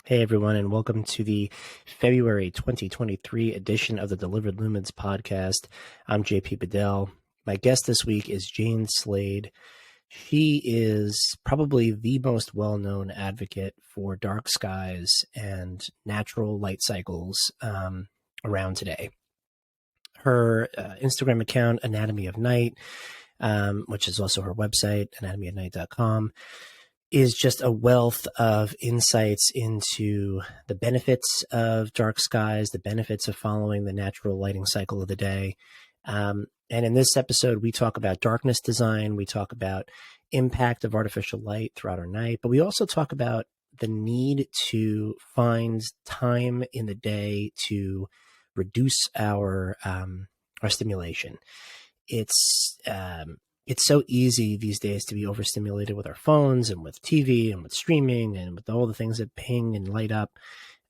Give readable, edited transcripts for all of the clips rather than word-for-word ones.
Hey everyone, and welcome to the February 2023 edition of the Delivered Lumens podcast. I'm JP Bedell. My guest this week is Jane Slade. She is probably the most well-known advocate for dark skies and natural light cycles around today. Her Instagram account, Anatomy of Night, which is also her website, anatomyofnight.com, is just a wealth of insights into the benefits of dark skies, the benefits of following the natural lighting cycle of the day. And in this episode, we talk about darkness design. We talk about impact of artificial light throughout our night, but we also talk about the need to find time in the day to reduce our stimulation. It's so easy these days to be overstimulated with our phones and with TV and with streaming and with all the things that ping and light up.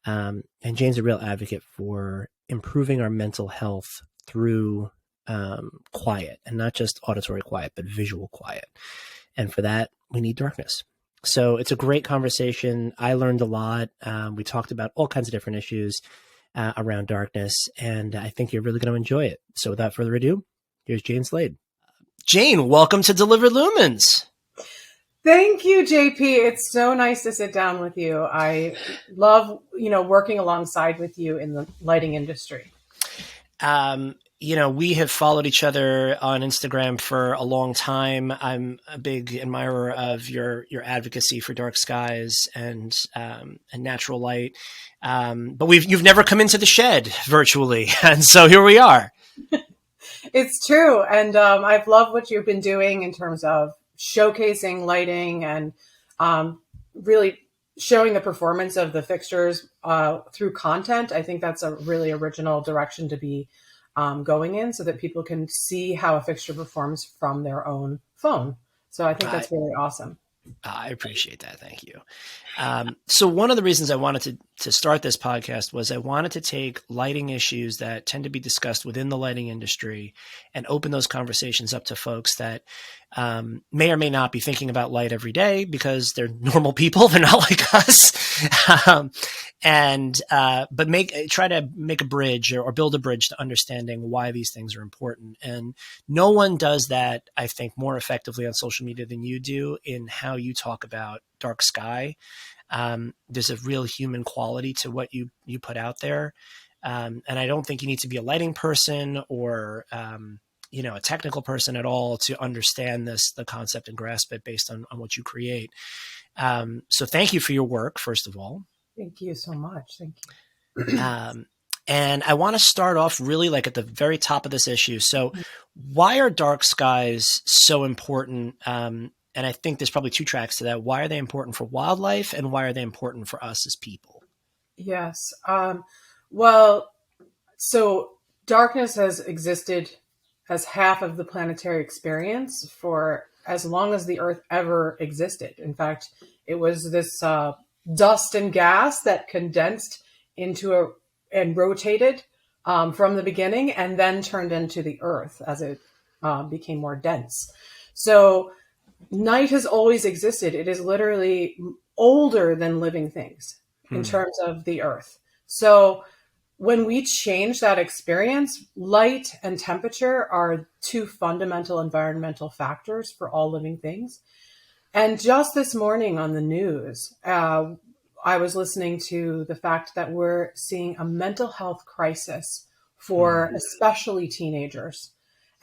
And Jane's a real advocate for improving our mental health through quiet, and not just auditory quiet, but visual quiet. And for that, we need darkness. So it's a great conversation. I learned a lot. We talked about all kinds of different issues around darkness, and I think you're really going to enjoy it. So without further ado, here's Jane Slade. Jane, welcome to Delivered Lumens. Thank you, JP. It's so nice to sit down with you. I love, working alongside with you in the lighting industry. We have followed each other on Instagram for a long time. I'm a big admirer of your advocacy for dark skies and natural light. But you've never come into the shed virtually, and so here we are. It's true. And I've loved what you've been doing in terms of showcasing lighting and really showing the performance of the fixtures through content. I think that's a really original direction to be going in, so that people can see how a fixture performs from their own phone. So I think that's really awesome. I appreciate that. Thank you. So one of the reasons I wanted to start this podcast was I wanted to take lighting issues that tend to be discussed within the lighting industry and open those conversations up to folks that may or may not be thinking about light every day because they're normal people. They're not like us. But try to make a bridge or build a bridge to understanding why these things are important. And no one does that, I think, more effectively on social media than you do in how you talk about dark sky. There's a real human quality to what you put out there. And I don't think you need to be a lighting person or, a technical person at all to understand the concept and grasp it based on what you create. So thank you for your work, first of all. Thank you so much. Thank you. And I want to start off really like at the very top of this issue. So why are dark skies so important? And I think there's probably two tracks to that. Why are they important for wildlife, and why are they important for us as people? Yes. So darkness has existed as half of the planetary experience for as long as the Earth ever existed. In fact, it was this dust and gas that condensed into and rotated from the beginning, and then turned into the Earth as it became more dense. So night has always existed. It is literally older than living things in terms of the Earth. So when we change that experience, light and temperature are two fundamental environmental factors for all living things. And just this morning on the news, I was listening to the fact that we're seeing a mental health crisis for especially teenagers.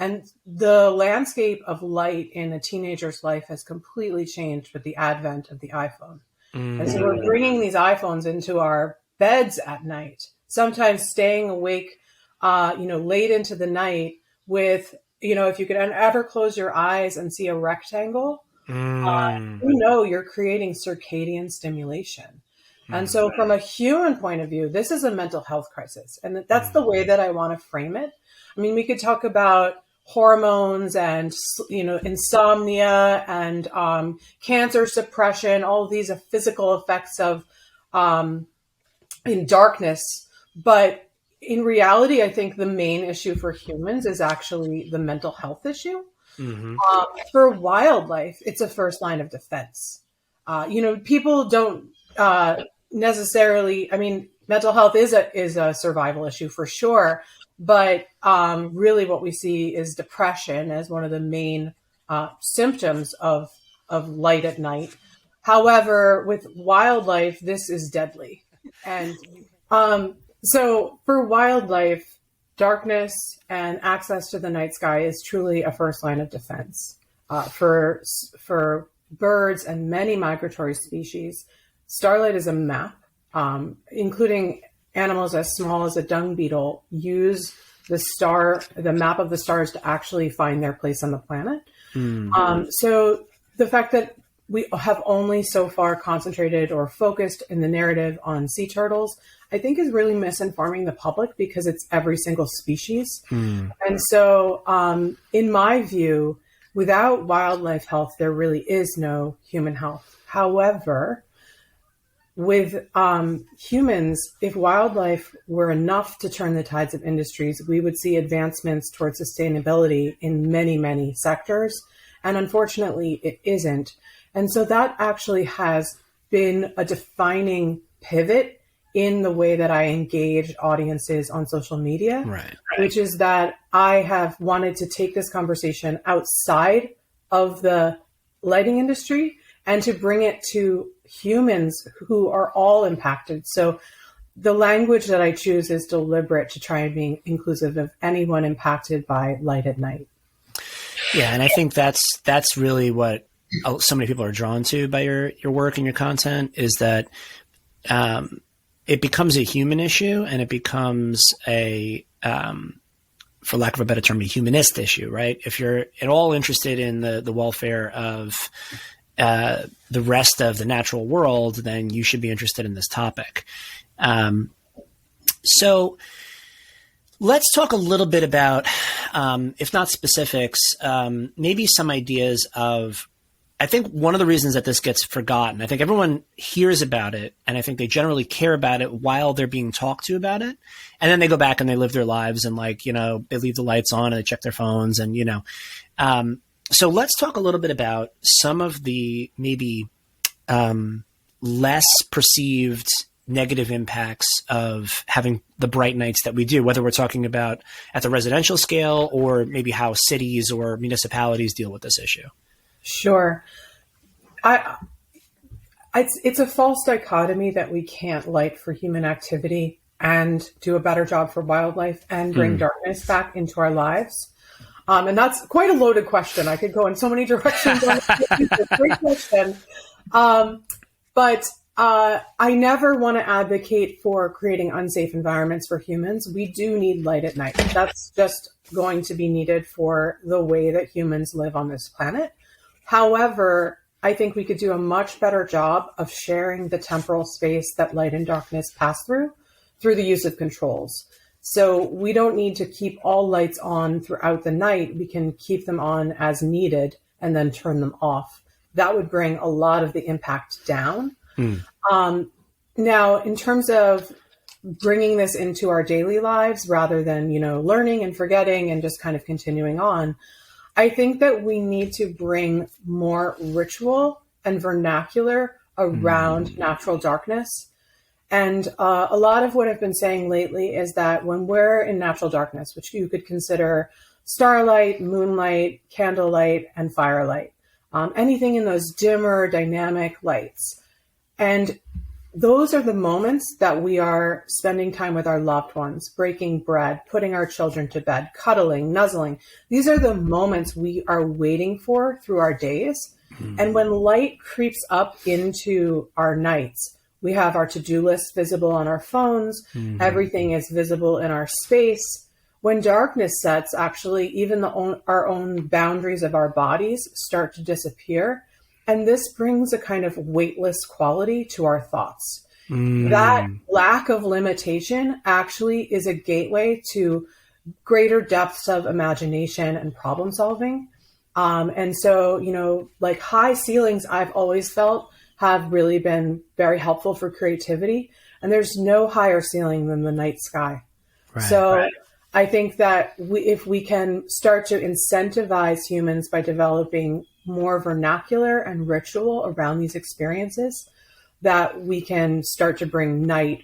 And the landscape of light in a teenager's life has completely changed with the advent of the iPhone. And so we're bringing these iPhones into our beds at night, sometimes staying awake, late into the night with, if you could ever close your eyes and see a rectangle, you're creating circadian stimulation. And so from a human point of view, this is a mental health crisis. And that's the way that I want to frame it. I mean, we could talk about hormones and, insomnia and cancer suppression, all of these physical effects of in darkness. But in reality, I think the main issue for humans is actually the mental health issue. For wildlife, it's a first line of defense. People don't necessarily, I mean, mental health is a survival issue for sure, but really what we see is depression as one of the main symptoms of light at night. However, with wildlife, this is deadly. And so for wildlife, darkness and access to the night sky is truly a first line of defense. For birds and many migratory species, starlight is a map, including animals as small as a dung beetle use the map of the stars to actually find their place on the planet. So the fact that we have only so far concentrated or focused in the narrative on sea turtles, I think is really misinforming the public because it's every single species. And so in my view, without wildlife health, there really is no human health. However, with humans, if wildlife were enough to turn the tides of industries, we would see advancements towards sustainability in many, many sectors. And unfortunately, it isn't. And so that actually has been a defining pivot in the way that I engage audiences on social media, Right. Which is that I have wanted to take this conversation outside of the lighting industry and to bring it to humans who are all impacted. So the language that I choose is deliberate to try and be inclusive of anyone impacted by light at night. Yeah, and I think that's really what so many people are drawn to by your work and your content is that it becomes a human issue and it becomes a, for lack of a better term, a humanist issue, right? If you're at all interested in the welfare of the rest of the natural world, then you should be interested in this topic. So let's talk a little bit about, if not specifics, maybe some ideas of, I think one of the reasons that this gets forgotten, I think everyone hears about it and I think they generally care about it while they're being talked to about it. And then they go back and they live their lives and they leave the lights on and they check their phones and, so let's talk a little bit about some of the maybe less perceived negative impacts of having the bright nights that we do, whether we're talking about at the residential scale or maybe how cities or municipalities deal with this issue. Sure. It's a false dichotomy that we can't light for human activity and do a better job for wildlife and bring darkness back into our lives. And that's quite a loaded question. I could go in so many directions. It's a great question. But I never want to advocate for creating unsafe environments for humans. We do need light at night. That's just going to be needed for the way that humans live on this planet. However, I think we could do a much better job of sharing the temporal space that light and darkness pass through the use of controls. So we don't need to keep all lights on throughout the night. We can keep them on as needed and then turn them off. That would bring a lot of the impact down. Now, in terms of bringing this into our daily lives rather than, learning and forgetting and just kind of continuing on, I think that we need to bring more ritual and vernacular around natural darkness. And a lot of what I've been saying lately is that when we're in natural darkness, which you could consider starlight, moonlight, candlelight, and firelight, anything in those dimmer dynamic lights. And those are the moments that we are spending time with our loved ones, breaking bread, putting our children to bed, cuddling, nuzzling. These are the moments we are waiting for through our days. And when light creeps up into our nights, we have our to-do list visible on our phones. Everything is visible in our space. When darkness sets, actually, even our own boundaries of our bodies start to disappear. And this brings a kind of weightless quality to our thoughts. That lack of limitation actually is a gateway to greater depths of imagination and problem solving. And so, high ceilings, I've always felt have really been very helpful for creativity. And there's no higher ceiling than the night sky. Right. I think that if we can start to incentivize humans by developing more vernacular and ritual around these experiences, that we can start to bring night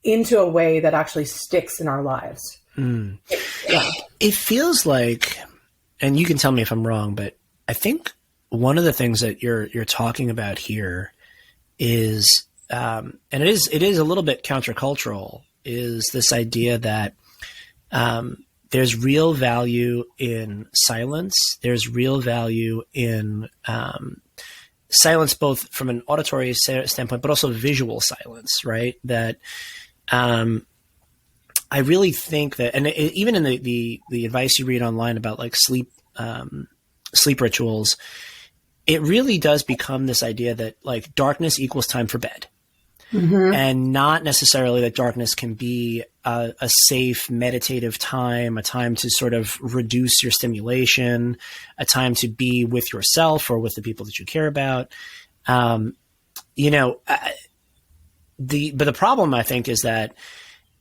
into a way that actually sticks in our lives. Yeah. It feels like, and you can tell me if I'm wrong, but I think one of the things that you're talking about here is, and it is a little bit countercultural, is this idea that there's real value in silence. There's real value in silence, both from an auditory standpoint, but also visual silence, right? That I really think that, and even in the advice you read online about like sleep rituals, it really does become this idea that like darkness equals time for bed. And not necessarily that darkness can be a safe meditative time, a time to sort of reduce your stimulation, a time to be with yourself or with the people that you care about. But the problem I think is that,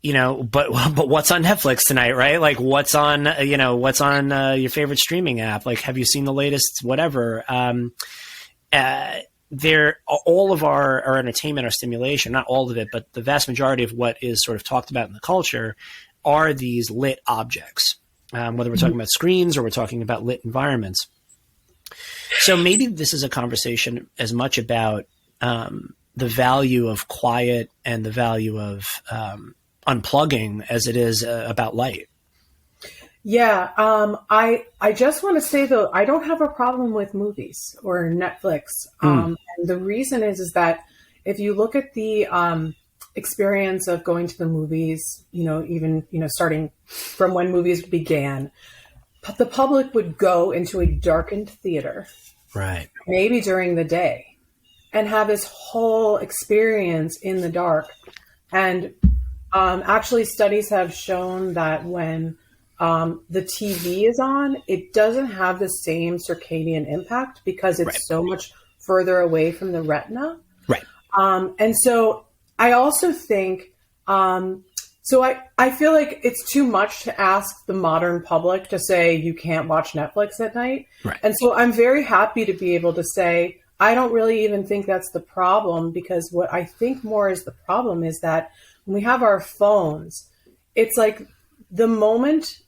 but what's on Netflix tonight, right? Like what's on your favorite streaming app? Like, have you seen the latest, whatever? All of our entertainment, our stimulation, not all of it, but the vast majority of what is sort of talked about in the culture are these lit objects, whether we're talking about screens or we're talking about lit environments. So maybe this is a conversation as much about the value of quiet and the value of unplugging as it is about light. Yeah. I just want to say though, I don't have a problem with movies or Netflix. And the reason is that if you look at the experience of going to the movies, even starting from when movies began, the public would go into a darkened theater, right? Maybe during the day, and have this whole experience in the dark. And actually, studies have shown that when the TV is on, it doesn't have the same circadian impact because it's so much further away from the retina. Right. And so I also think, I feel like it's too much to ask the modern public to say you can't watch Netflix at night. Right. And so I'm very happy to be able to say, I don't really even think that's the problem, because what I think more is the problem is that when we have our phones, it's like the moment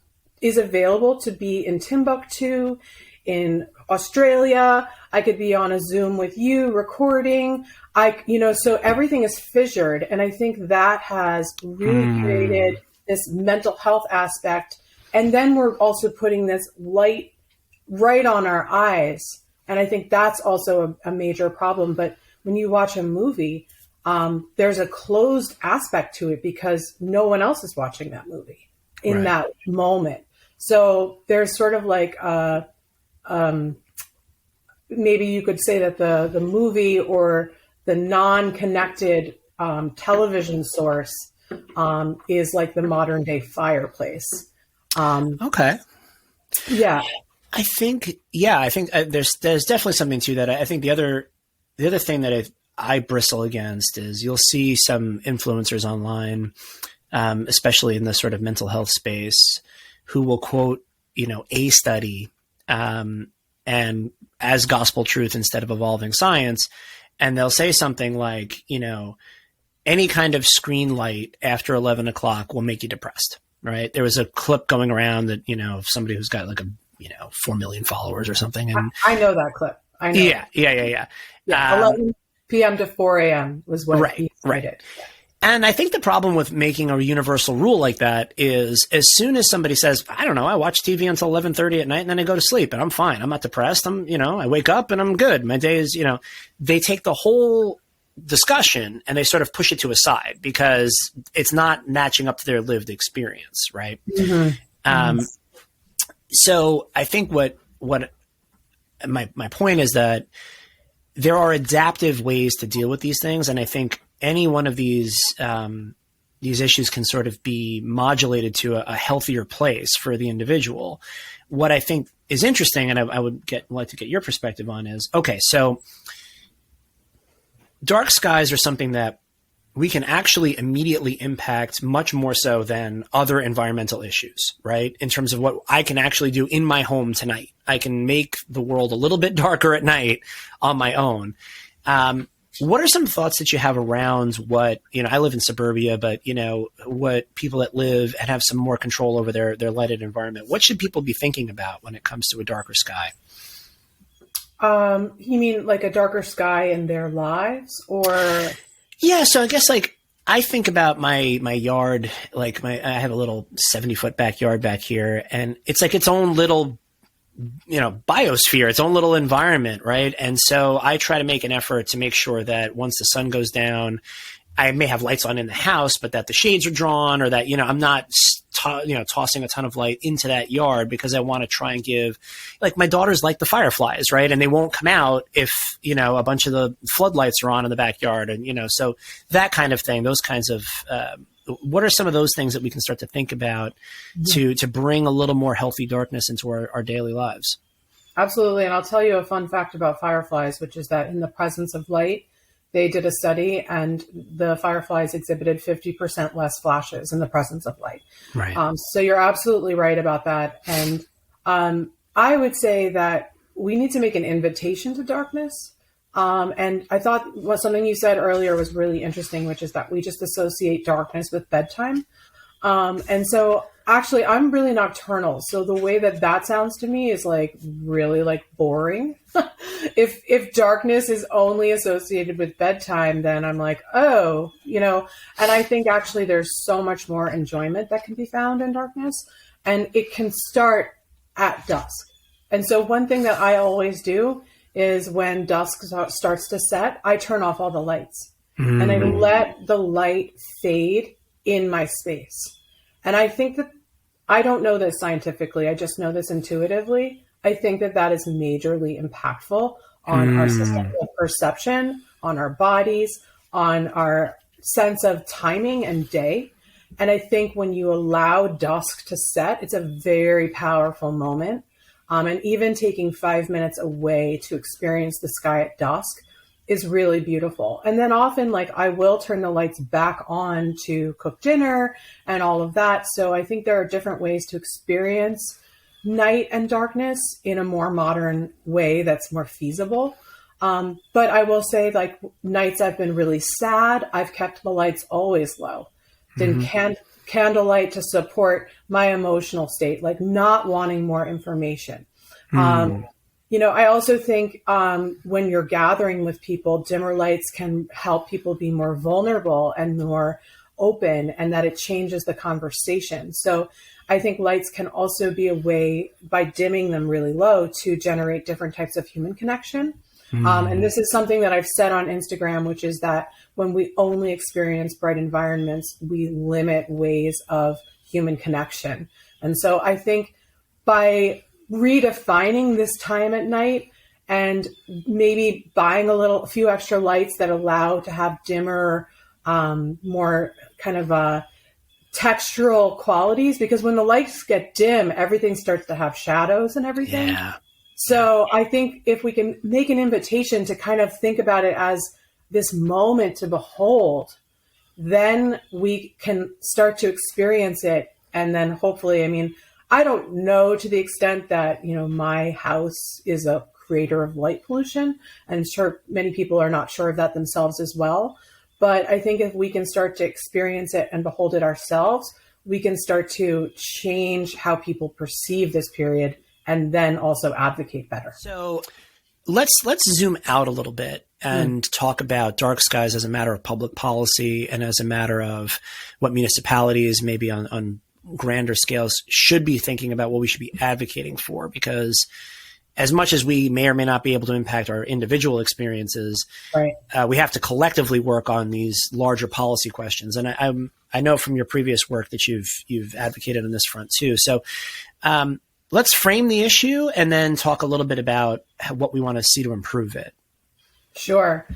is available to be in Timbuktu, in Australia. I could be on a Zoom with you recording. So everything is fissured. And I think that has really created this mental health aspect. And then we're also putting this light right on our eyes. And I think that's also a major problem. But when you watch a movie, there's a closed aspect to it because no one else is watching that movie in that moment. So there's sort of like maybe you could say that the movie or the non-connected television source is like the modern day fireplace. Okay. Yeah. I think there's definitely something to that. I think the other thing that I bristle against is you'll see some influencers online, especially in the sort of mental health space, who will quote, a study and as gospel truth instead of evolving science. And they'll say something like, any kind of screen light after 11 o'clock will make you depressed, right? There was a clip going around that, of somebody who's got like 4 million followers or something. And I know that clip. I know. Yeah. 11 p.m. to 4 a.m. was what he did. Yeah. And I think the problem with making a universal rule like that is as soon as somebody says, I don't know, I watch TV until 11:30 at night and then I go to sleep and I'm fine. I'm not depressed. I wake up and I'm good. My day is, they take the whole discussion and they sort of push it to a side because it's not matching up to their lived experience. Right. So I think what my point is that there are adaptive ways to deal with these things. And I think any one of these issues can sort of be modulated to a healthier place for the individual. What I think is interesting, and I would like to get your perspective on is, okay, so dark skies are something that we can actually immediately impact much more so than other environmental issues, right? In terms of what I can actually do in my home tonight. I can make the world a little bit darker at night on my own. what are some thoughts that you have around what, I live in suburbia, but, what people that live and have some more control over their lighted environment, what should people be thinking about when it comes to a darker sky? You mean like a darker sky in their lives, or? Yeah. So I guess I think about my yard, I have a little 70-foot backyard back here, and it's like its own little, biosphere, its own little environment. Right. And so I try to make an effort to make sure that once the sun goes down, I may have lights on in the house, but that the shades are drawn, or that, I'm not, tossing a ton of light into that yard, because I want to try and give, my daughters like the fireflies, right? And they won't come out if, a bunch of the floodlights are on in the backyard. And, so that kind of thing, those kinds of, what are some of those things that we can start to think about to bring a little more healthy darkness into our daily lives? Absolutely. And I'll tell you a fun fact about fireflies, which is that in the presence of light, they did a study, and the fireflies exhibited 50% less flashes in the presence of light. Right. So you're absolutely right about that. And I would say that we need to make an invitation to darkness. And I thought something you said earlier was really interesting, which is that we just associate darkness with bedtime. And so actually I'm really nocturnal. So the way that sounds to me is really boring. If darkness is only associated with bedtime, then I'm oh, and I think actually there's so much more enjoyment that can be found in darkness, and it can start at dusk. And so one thing that I always do is when dusk starts to set, I turn off all the lights and I let the light fade in my space. And I think that, I don't know this scientifically, I just know this intuitively. I think that is majorly impactful on our system of perception, on our bodies, on our sense of timing and day. And I think when you allow dusk to set, it's a very powerful moment. And even taking 5 minutes away to experience the sky at dusk is really beautiful. And then often I will turn the lights back on to cook dinner and all of that. So I think there are different ways to experience night and darkness in a more modern way that's more feasible. But I will say nights I've been really sad, I've kept the lights always low. Then candlelight to support my emotional state, not wanting more information. I also think when you're gathering with people, dimmer lights can help people be more vulnerable and more open, and that it changes the conversation. So I think lights can also be a way, by dimming them really low, to generate different types of human connection. And this is something that I've said on Instagram, which is that when we only experience bright environments, we limit ways of human connection. And so I think by redefining this time at night and maybe buying a few extra lights that allow to have dimmer, more kind of textural qualities, because when the lights get dim, everything starts to have shadows and everything. Yeah. So I think if we can make an invitation to kind of think about it as this moment to behold, then we can start to experience it. And then hopefully, I don't know to the extent that, my house is a creator of light pollution. I'm sure many people are not sure of that themselves as well. But I think if we can start to experience it and behold it ourselves, we can start to change how people perceive this period and then also advocate better. So let's zoom out a little bit and talk about dark skies as a matter of public policy and as a matter of what municipalities maybe on grander scales should be thinking about, what we should be advocating for, because as much as we may or may not be able to impact our individual experiences, right, we have to collectively work on these larger policy questions. And I know from your previous work that you've advocated on this front too. So let's frame the issue and then talk a little bit about what we want to see to improve it. Sure.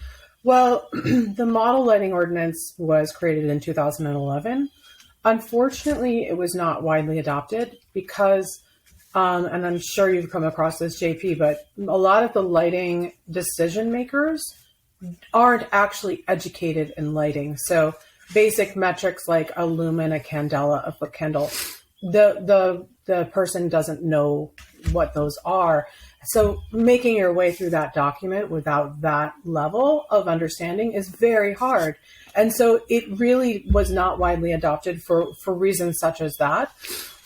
Well, the model lighting ordinance was created in 2011. Unfortunately, it was not widely adopted because, and I'm sure you've come across this, JP, but a lot of the lighting decision makers aren't actually educated in lighting. So basic metrics like a lumen, a candela, a foot candle, the person doesn't know what those are. So making your way through that document without that level of understanding is very hard. And so it really was not widely adopted for reasons such as that.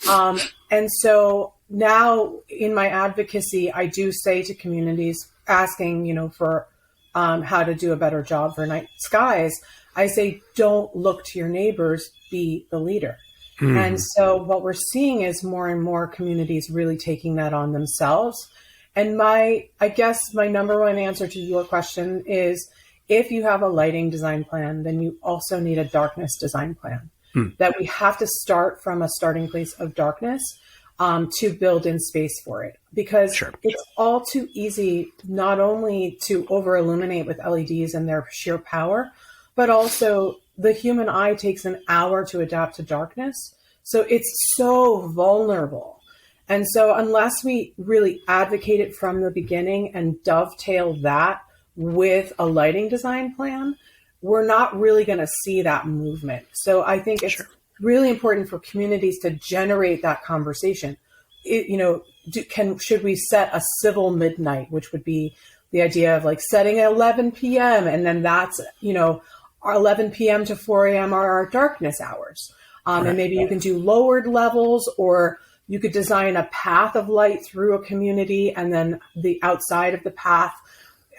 And so now in my advocacy, I do say to communities asking, for how to do a better job for night skies, I say, don't look to your neighbors, be the leader. And so what we're seeing is more and more communities really taking that on themselves. And I guess my number one answer to your question is, if you have a lighting design plan, then you also need a darkness design plan. That we have to start from a starting place of darkness to build in space for it. Because it's all too easy not only to over illuminate with LEDs and their sheer power, but also the human eye takes an hour to adapt to darkness. So it's so vulnerable. And so unless we really advocate it from the beginning and dovetail that with a lighting design plan, we're not really going to see that movement. So I think it's really important for communities to generate that conversation. Should we set a civil midnight, which would be the idea of like setting at 11 p.m. and then that's, our 11 p.m. to 4 a.m. are our darkness hours. And maybe you can do lowered levels, or you could design a path of light through a community, and then the outside of the path,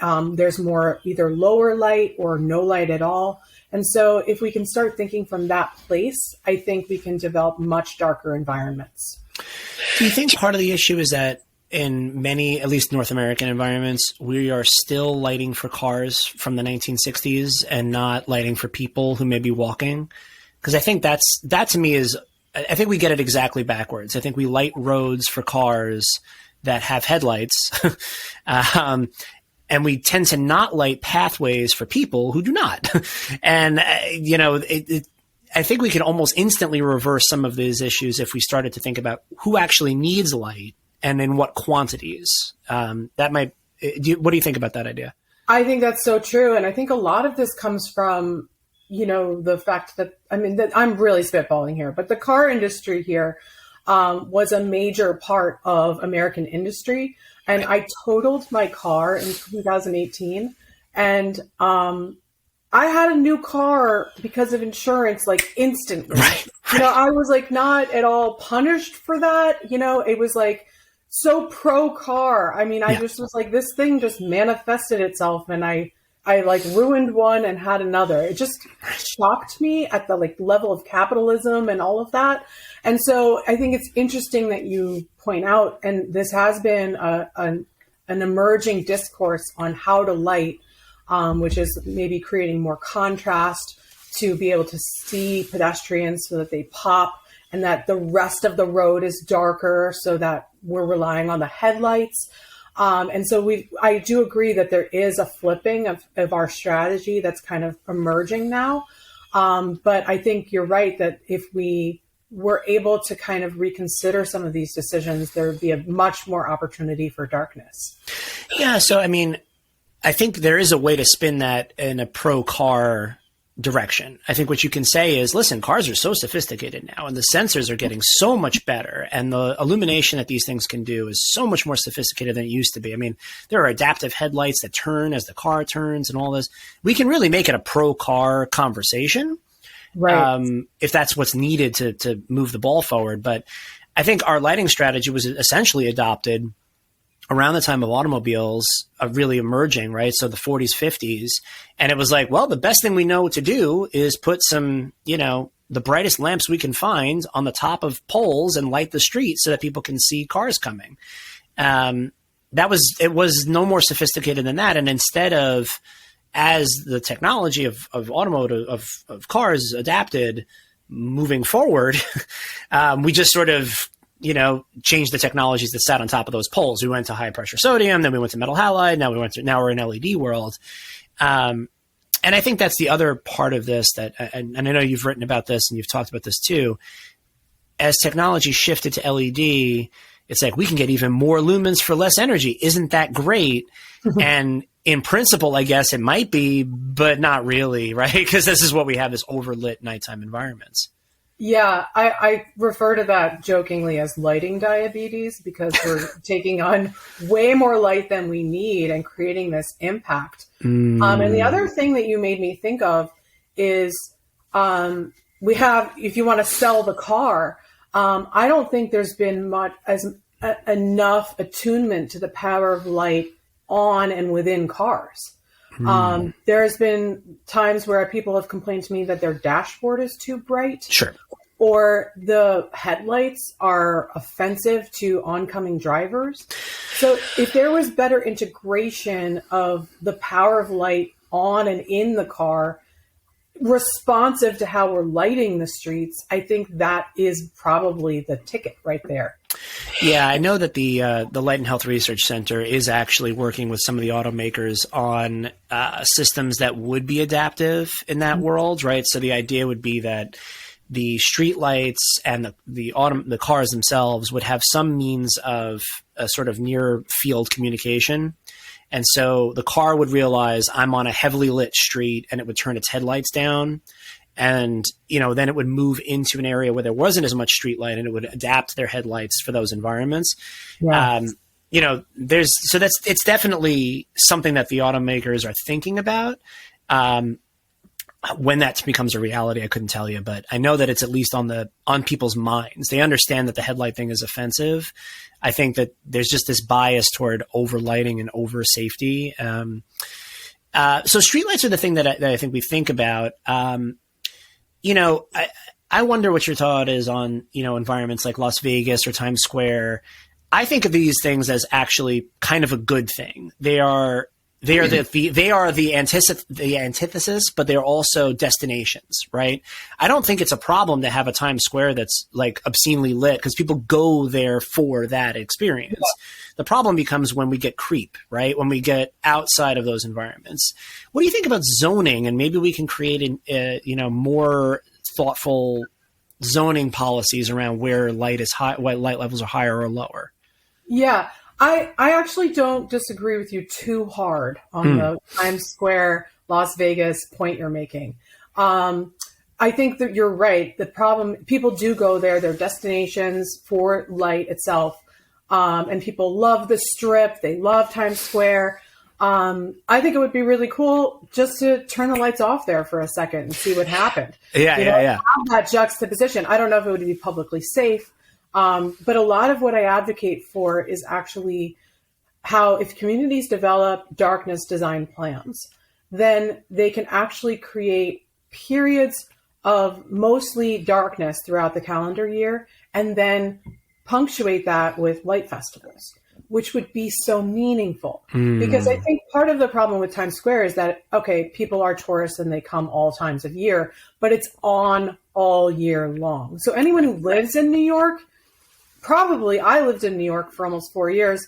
there's more either lower light or no light at all. And so if we can start thinking from that place, I think we can develop much darker environments. Do you think part of the issue is that in many, at least North American environments, we are still lighting for cars from the 1960s and not lighting for people who may be walking? Because I think that to me is, I think we get it exactly backwards. I think we light roads for cars that have headlights. And we tend to not light pathways for people who do not. And, I think we can almost instantly reverse some of these issues if we started to think about who actually needs light and in what quantities. What do you think about that idea? I think that's so true. And I think a lot of this comes from, the fact that I'm really spitballing here, but the car industry here was a major part of American industry. And I totaled my car in 2018, and I had a new car because of insurance, like instantly. Right. I was like not at all punished for that. It was like so pro car. I just was like, this thing just manifested itself, and I like ruined one and had another. It just shocked me at the level of capitalism and all of that. And so I think it's interesting that you point out, and this has been an emerging discourse on how to light, which is maybe creating more contrast to be able to see pedestrians so that they pop, and that the rest of the road is darker so that we're relying on the headlights. And so I do agree that there is a flipping of our strategy that's kind of emerging now. But I think you're right that if we were able to kind of reconsider some of these decisions, there would be a much more opportunity for darkness. Yeah. So, I think there is a way to spin that in a pro-car direction. I think what you can say is, listen, cars are so sophisticated now, and the sensors are getting so much better, and the illumination that these things can do is so much more sophisticated than it used to be. There are adaptive headlights that turn as the car turns and all this. We can really make it a pro-car conversation, right? If that's what's needed to move the ball forward. But I think our lighting strategy was essentially adopted around the time of automobiles really emerging, right? So the 40s, 50s. And it was like, well, the best thing we know to do is put some, the brightest lamps we can find on the top of poles and light the street so that people can see cars coming. It was no more sophisticated than that. And instead of, as the technology of automotive, of cars adapted moving forward, we just sort of, changed the technologies that sat on top of those poles. We went to high pressure sodium, then we went to metal halide. Now we're in LED world. And I think that's the other part of this and I know you've written about this and you've talked about this too. As technology shifted to LED, it's like we can get even more lumens for less energy. Isn't that great? And in principle, I guess it might be, but not really, right? Because this is what we have, is overlit nighttime environments. Yeah, I refer to that jokingly as lighting diabetes because we're taking on way more light than we need and creating this impact. And the other thing that you made me think of is we have, if you want to sell the car, I don't think there's been enough attunement to the power of light on and within cars. There's been times where people have complained to me that their dashboard is too bright. Sure. Or the headlights are offensive to oncoming drivers. So if there was better integration of the power of light on and in the car, responsive to how we're lighting the streets, I think that is probably the ticket right there. Yeah, I know that the Light and Health Research Center is actually working with some of the automakers on systems that would be adaptive in that world, right? So the idea would be that the street lights and the cars themselves would have some means of a sort of near field communication. And so the car would realize I'm on a heavily lit street and it would turn its headlights down. And, then it would move into an area where there wasn't as much street light and it would adapt their headlights for those environments. Right. It's definitely something that the automakers are thinking about. When that becomes a reality, I couldn't tell you, but I know that it's at least on people's minds. They understand that the headlight thing is offensive. I think that there's just this bias toward over lighting and over safety. So streetlights are the thing that I think we think about. I wonder what your thought is on, environments like Las Vegas or Times Square. I think of these things as actually kind of a good thing. They are the antithesis, but they're also destinations, right? I don't think it's a problem to have a Times Square that's like obscenely lit because people go there for that experience. Yeah. The problem becomes when we get creep, right? When we get outside of those environments. What do you think about zoning? And maybe we can create more thoughtful zoning policies around where light is high, where light levels are higher or lower. Yeah. I actually don't disagree with you too hard on the Times Square, Las Vegas point you're making. I think that you're right. The problem, people do go there. They're destinations for light itself. And people love the Strip. They love Times Square. I think it would be really cool just to turn the lights off there for a second and see what happened. Yeah. Have that juxtaposition. I don't know if it would be publicly safe. But a lot of what I advocate for is actually how if communities develop darkness design plans, then they can actually create periods of mostly darkness throughout the calendar year and then punctuate that with light festivals, which would be so meaningful. Because I think part of the problem with Times Square is that, okay, people are tourists and they come all times of year, but it's on all year long. So anyone who lives in New York, probably, I lived in New York for almost 4 years.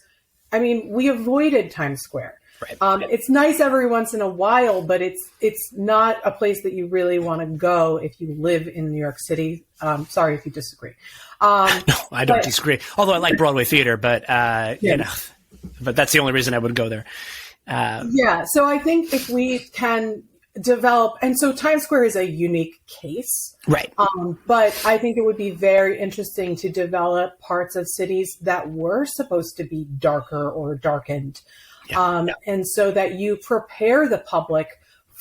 I mean, we avoided Times Square. Right. It's nice every once in a while, but it's not a place that you really want to go if you live in New York City. Sorry if you disagree. No, I don't disagree. Although I like Broadway theater, but but that's the only reason I would go there. So I think if we can develop, and so Times Square is a unique case, right? But I think it would be very interesting to develop parts of cities that were supposed to be darker or darkened, and so that you prepare the public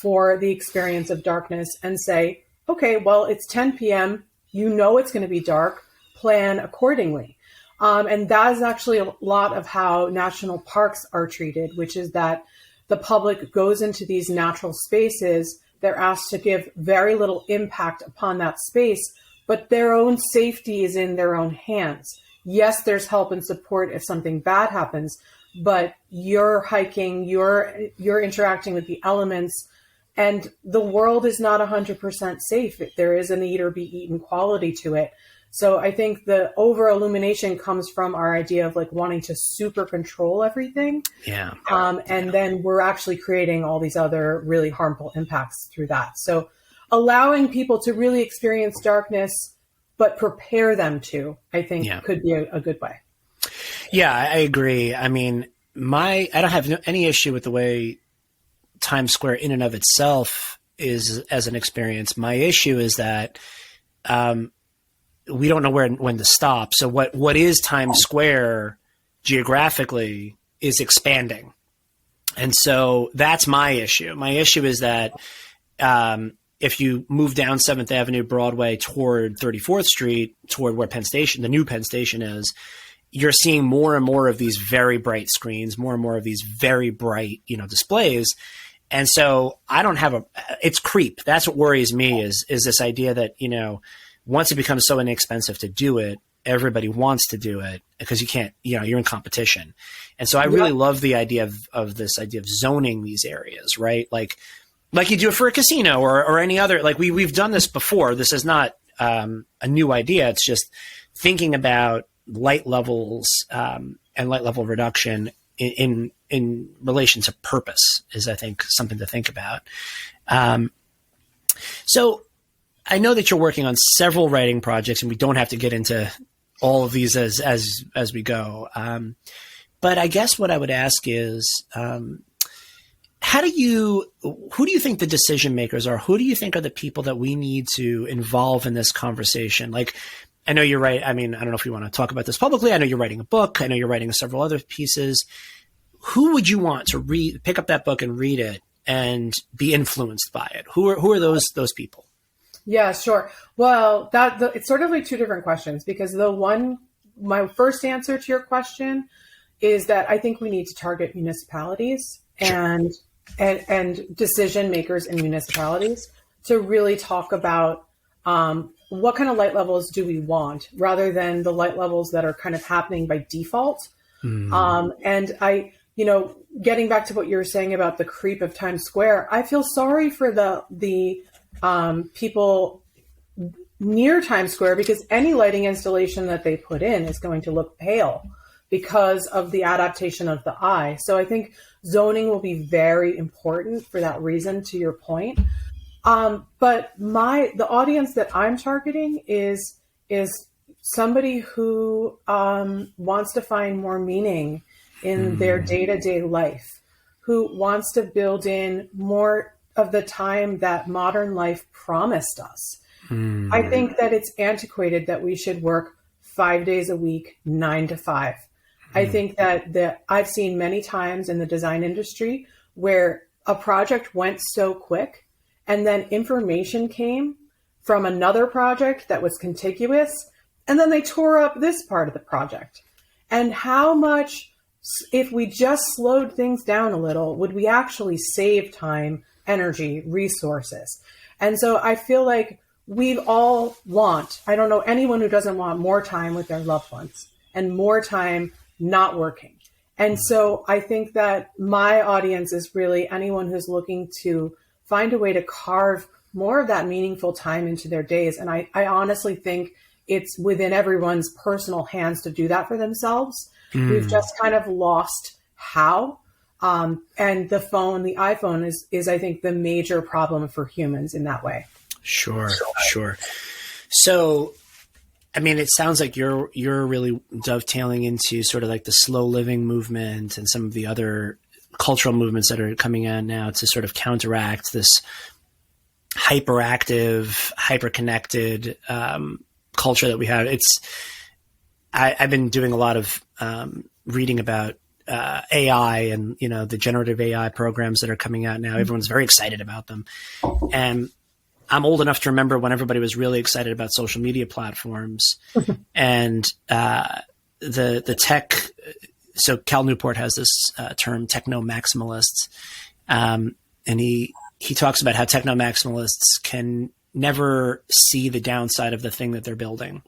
for the experience of darkness and say, okay, well, it's 10 p.m. You know it's going to be dark. Plan accordingly. And that is actually a lot of how national parks are treated, which is that the public goes into these natural spaces. They're asked to give very little impact upon that space, but their own safety is in their own hands. Yes, there's help and support if something bad happens, but you're hiking, you're interacting with the elements, and the world is not 100% safe. There is an eat or be eaten quality to it. So I think the over illumination comes from our idea of like wanting to super control everything. Yeah. And then we're actually creating all these other really harmful impacts through that. So allowing people to really experience darkness, but prepare them to, I think could be a good way. Yeah, I agree. I mean, I don't have any issue with the way Times Square in and of itself is as an experience. My issue is that we don't know when to stop. So what is Times Square geographically is expanding. And so that's my issue. My issue is that if you move down 7th Avenue, Broadway toward 34th Street, toward where the new Penn Station is, you're seeing more and more of these very bright screens, more and more of these very bright, displays. And so I don't have it's creep. That's what worries me is this idea that, once it becomes so inexpensive to do it, everybody wants to do it because you can't, you're in competition. And so I really love the idea of this idea of zoning these areas, right? Like you do it for a casino or any other, like we've done this before. This is not a new idea. It's just thinking about light levels and light level reduction in relation to purpose is, I think, something to think about. So I know that you're working on several writing projects, and we don't have to get into all of these as we go. But I guess what I would ask is, who do you think the decision makers are? Who do you think are the people that we need to involve in this conversation? Like, I know you're right. I mean, I don't know if you want to talk about this publicly. I know you're writing a book. I know you're writing several other pieces. Who would you want to pick up that book and read it and be influenced by it? Who are those people? Yeah, sure. Well, it's sort of like two different questions, because my first answer to your question is that I think we need to target municipalities and decision makers in municipalities to really talk about what kind of light levels do we want, rather than the light levels that are kind of happening by default. And getting back to what you were saying about the creep of Times Square, I feel sorry for the people near Times Square, because any lighting installation that they put in is going to look pale because of the adaptation of the eye. So I think zoning will be very important for that reason, to your point. But the audience that I'm targeting is somebody who wants to find more meaning in their day-to-day life, who wants to build in more of the time that modern life promised us. I think that it's antiquated that we should work 5 days a week, 9 to 5. I think that I've seen many times in the design industry where a project went so quick, and then information came from another project that was contiguous, and then they tore up this part of the project. And how much, if we just slowed things down a little, would we actually save time, energy, resources? And so I feel like I don't know anyone who doesn't want more time with their loved ones and more time not working. And so I think that my audience is really anyone who's looking to find a way to carve more of that meaningful time into their days. And I honestly think it's within everyone's personal hands to do that for themselves. We've just kind of lost how. And the iPhone is I think the major problem for humans in that way. Sure. So, I mean, it sounds like you're really dovetailing into sort of like the slow living movement and some of the other cultural movements that are coming out now to sort of counteract this hyperactive, hyper-connected culture that we have. I've been doing a lot of reading about AI and, the generative AI programs that are coming out now. Everyone's very excited about them. And I'm old enough to remember when everybody was really excited about social media platforms and the tech. So Cal Newport has this term, techno-maximalists. And he talks about how techno-maximalists can never see the downside of the thing that they're building.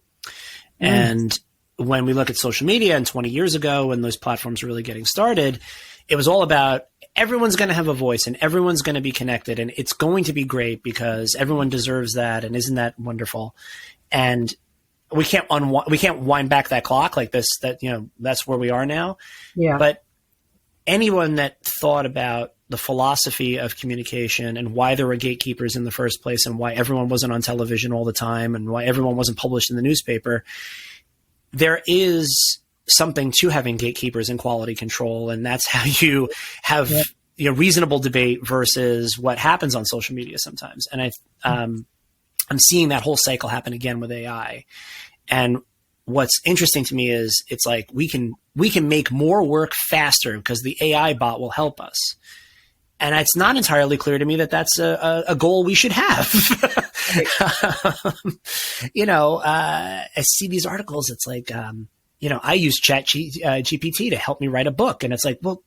And when we look at social media, and 20 years ago when those platforms were really getting started, it was all about everyone's going to have a voice and everyone's going to be connected, and it's going to be great because everyone deserves that. And isn't that wonderful? And we can't wind back that clock like this, that's where we are now. Yeah. But anyone that thought about the philosophy of communication and why there were gatekeepers in the first place and why everyone wasn't on television all the time and why everyone wasn't published in the newspaper, there is something to having gatekeepers and quality control. And that's how you have reasonable debate versus what happens on social media sometimes. And I'm seeing that whole cycle happen again with AI. And what's interesting to me is it's like we can make more work faster because the AI bot will help us. And it's not entirely clear to me that that's a goal we should have. I see these articles. It's like, I use GPT to help me write a book. And it's like, well,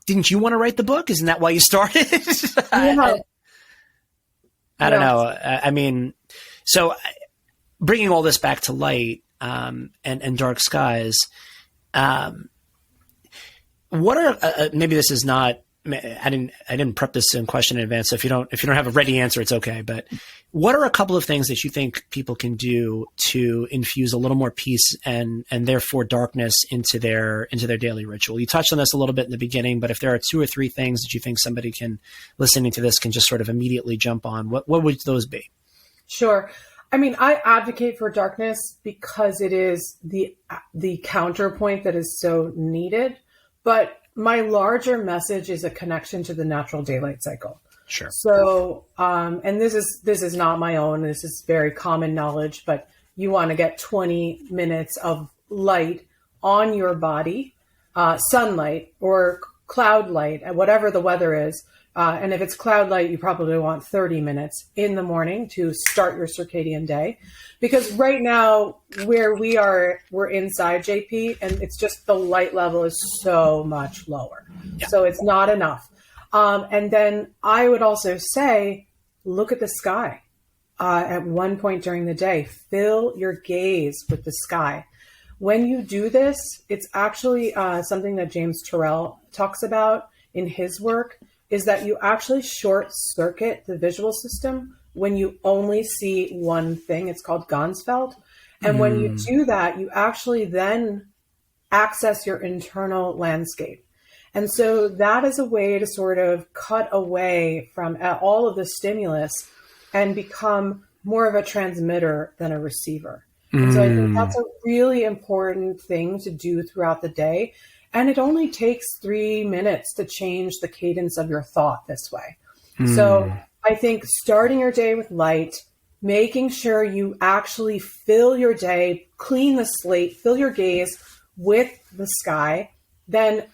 didn't you want to write the book? Isn't that why you started? Yeah. I don't know. I mean, so bringing all this back to light and dark skies, what are maybe this is not. I didn't prep this in question in advance. So if you don't have a ready answer, it's okay. But what are a couple of things that you think people can do to infuse a little more peace and therefore darkness into their daily ritual? You touched on this a little bit in the beginning, but if there are 2 or 3 things that you think somebody listening to this can just sort of immediately jump on, what would those be? Sure. I mean, I advocate for darkness because it is the counterpoint that is so needed. But my larger message is a connection to the natural daylight cycle. Sure. So, and this is not my own. This is very common knowledge, but you want to get 20 minutes of light on your body, sunlight or cloud light, whatever the weather is. And if it's cloud light, you probably want 30 minutes in the morning to start your circadian day. Because right now where we are, we're inside JP, and it's just the light level is so much lower. Yeah. So it's not enough. And then I would also say, look at the sky. At one point during the day, fill your gaze with the sky. When you do this, it's actually something that James Turrell talks about in his work, is that you actually short circuit the visual system when you only see one thing. It's called Ganzfeld. And when you do that, you actually then access your internal landscape. And so that is a way to sort of cut away from all of the stimulus and become more of a transmitter than a receiver. And so I think that's a really important thing to do throughout the day. And it only takes 3 minutes to change the cadence of your thought this way. So I think starting your day with light, making sure you actually fill your day, clean the slate, fill your gaze with the sky, then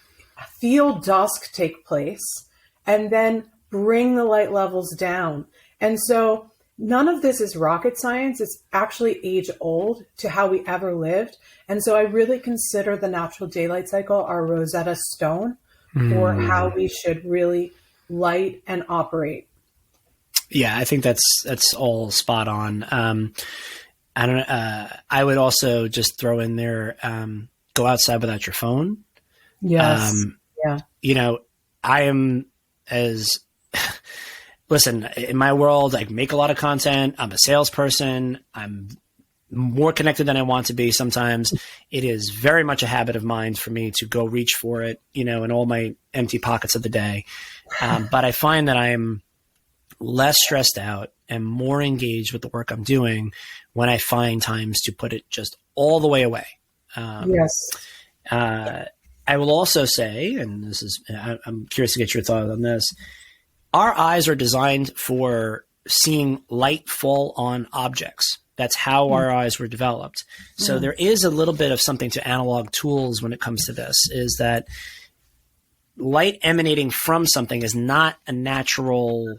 feel dusk take place, and then bring the light levels down. And so none of this is rocket science. It's actually age old to how we ever lived. And so I really consider the natural daylight cycle our Rosetta Stone for how we should really light and operate. Yeah, I think that's all spot on. I don't. I would also just throw in there, go outside without your phone. Yes. Yeah. I am listen, in my world, I make a lot of content. I'm a salesperson. I'm more connected than I want to be sometimes. It is very much a habit of mine for me to go reach for it, in all my empty pockets of the day. But I find that I'm less stressed out and more engaged with the work I'm doing when I find times to put it just all the way away. Yes. I will also say, and I'm curious to get your thoughts on this, our eyes are designed for seeing light fall on objects. That's how our eyes were developed. So there is a little bit of something to analog tools when it comes to this, is that light emanating from something is not a natural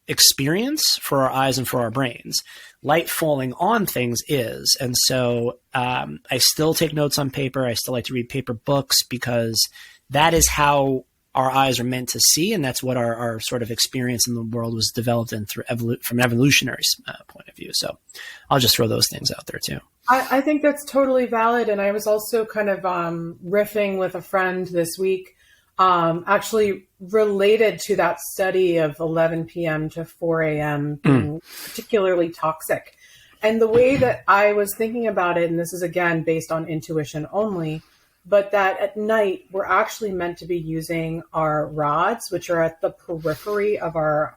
experience for our eyes and for our brains. Light falling on things is. And so I still take notes on paper. I still like to read paper books because that is how our eyes are meant to see. And that's what our sort of experience in the world was developed in from an evolutionary point of view. So I'll just throw those things out there too. I think that's totally valid. And I was also kind of riffing with a friend this week, actually related to that study of 11 p.m. to 4 a.m. being particularly toxic. And the way that I was thinking about it, and this is again based on intuition only, but that at night we're actually meant to be using our rods, which are at the periphery of our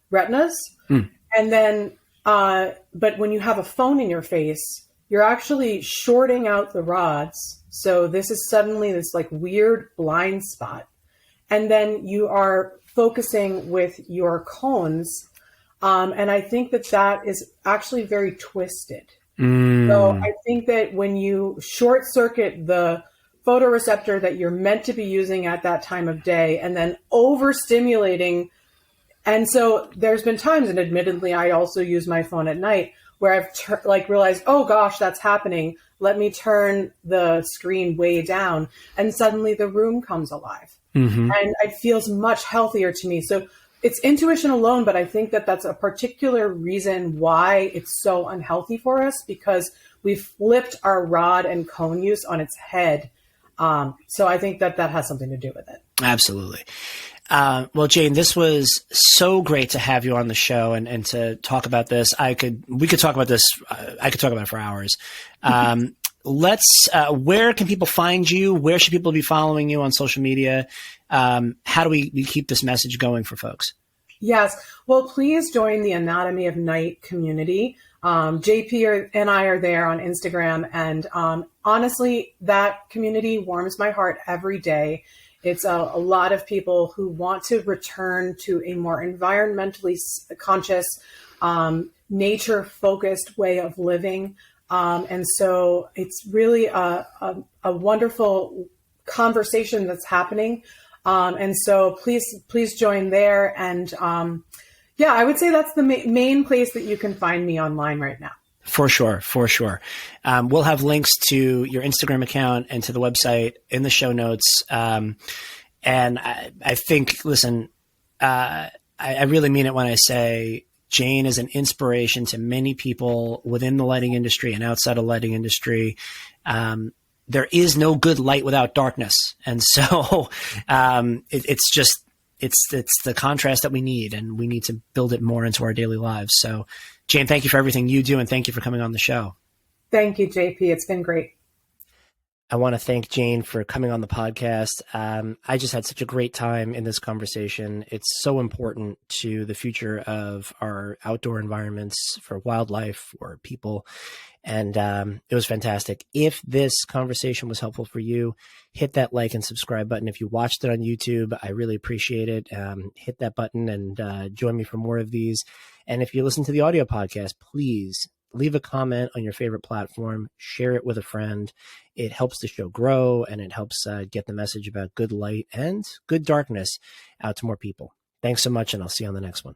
retinas. And then, but when you have a phone in your face, you're actually shorting out the rods. So this is suddenly this like weird blind spot. And then you are focusing with your cones And I think that that is actually very twisted. So Mm. I think that when you short circuit the photoreceptor that you're meant to be using at that time of day and then overstimulating. And so there's been times, and admittedly, I also use my phone at night where I've realized, oh gosh, that's happening. Let me turn the screen way down. And suddenly the room comes alive. Mm-hmm. And it feels much healthier to me. So it's intuition alone, but I think that that's a particular reason why it's so unhealthy for us, because we've flipped our rod and cone use on its head. So I think that that has something to do with it. Absolutely. Well, Jane, this was so great to have you on the show and to talk about this. We could talk about this. I could talk about it for hours. Where can people find you? Where should people be following you on social media? How do we keep this message going for folks? Yes. Well, please join the Anatomy of Night community. JP and I are there on Instagram. And honestly, that community warms my heart every day. It's a lot of people who want to return to a more environmentally conscious, nature-focused way of living. And so it's really a wonderful conversation that's happening. And so please join there. And yeah, I would say that's the main place that you can find me online right now. For sure. We'll have links to your Instagram account and to the website in the show notes. And I think, listen, I really mean it when I say Jane is an inspiration to many people within the lighting industry and outside of lighting industry. There is no good light without darkness. And so it's the contrast that we need, and we need to build it more into our daily lives. So Jane, thank you for everything you do, and thank you for coming on the show. Thank you, JP. It's been great. I want to thank Jane for coming on the podcast. I just had such a great time in this conversation. It's so important to the future of our outdoor environments, for wildlife, for people. And it was fantastic. If this conversation was helpful for you, hit that like and subscribe button. If you watched it on YouTube, I really appreciate it. Hit that button and join me for more of these. And if you listen to the audio podcast, please leave a comment on your favorite platform, share it with a friend. It helps the show grow, and it helps get the message about good light and good darkness out to more people. Thanks so much, and I'll see you on the next one.